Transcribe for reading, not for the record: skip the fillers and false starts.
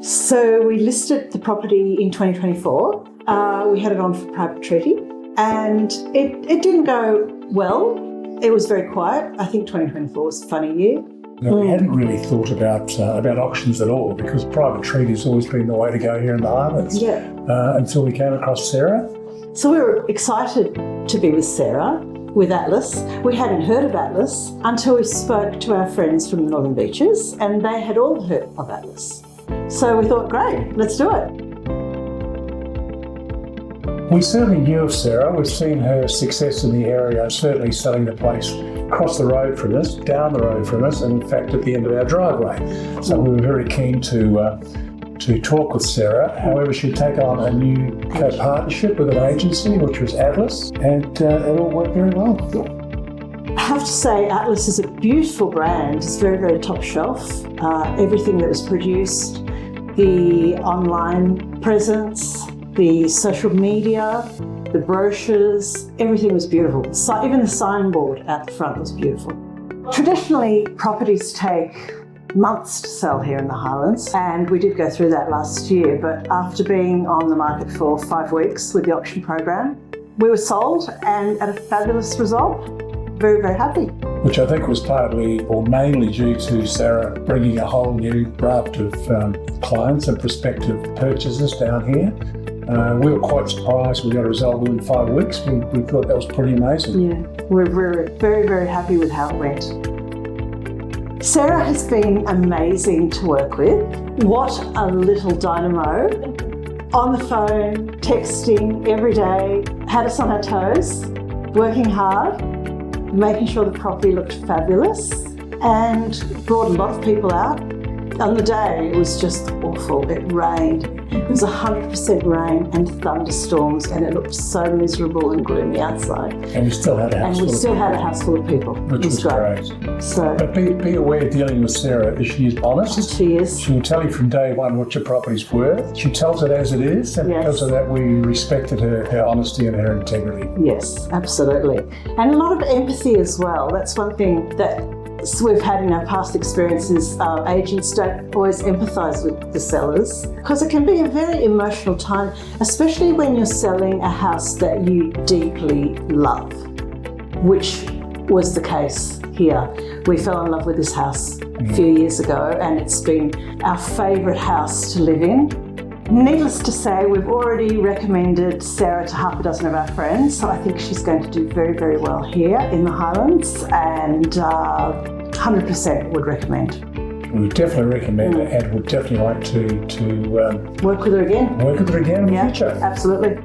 So we listed the property in 2024. We had it on for private treaty and it didn't go well. It was very quiet. I think 2024 was a funny year. No, we hadn't really thought about auctions at all because private treaty has always been the way to go here in the Highlands. Yeah. Until we came across Sarah. So we were excited to be with Sarah, with Atlas. We hadn't heard of Atlas until we spoke to our friends from the Northern Beaches and they had all heard of Atlas. So we thought, great, let's do it. We certainly knew of Sarah. We've seen her success in the area, certainly selling the place across the road from us, down the road from us, and in fact at the end of our driveway. So we were very keen to talk with Sarah. However, she'd take on a new co-partnership with an agency, which was Atlas, and it all worked very well. I have to say, Atlas is a beautiful brand. It's very, very top shelf. Everything that was produced, the online presence, the social media, the brochures, everything was beautiful. So even the signboard at the front was beautiful. Traditionally, properties take months to sell here in the Highlands, and we did go through that last year, but after being on the market for 5 weeks with the auction program, we were sold and at a fabulous result. Very, very happy. Which I think was partly or mainly due to Sarah bringing a whole new raft of clients and prospective purchasers down here. We were quite surprised we got a result within 5 weeks. We thought that was pretty amazing. Yeah, we're very, very happy with how it went. Sarah has been amazing to work with. What a little dynamo. On the phone, texting every day, had us on our toes, working hard, making sure the property looked fabulous, and brought a lot of people out. On the day, it was just awful. It rained. It was 100% rain and thunderstorms, and it looked so miserable and gloomy outside. And we still had a house full of people. Which was great. So, but be aware, dealing with Sarah, she is honest. She is. She will tell you from day one what your property's worth. She tells it as it is, and because of that, we respected her honesty and her integrity. Yes, absolutely. And a lot of empathy as well. That's one thing that we've had in our past experiences. Agents don't always empathise with the sellers because it can be a very emotional time, especially when you're selling a house that you deeply love, which was the case here. We fell in love with this house a few years ago and it's been our favourite house to live in. Needless to say, we've already recommended Sarah to half a dozen of our friends, so I think she's going to do very, very well here in the Highlands, and 100% would recommend. We would definitely recommend it, and would definitely like to work with her again. Work with her again in the future. Absolutely.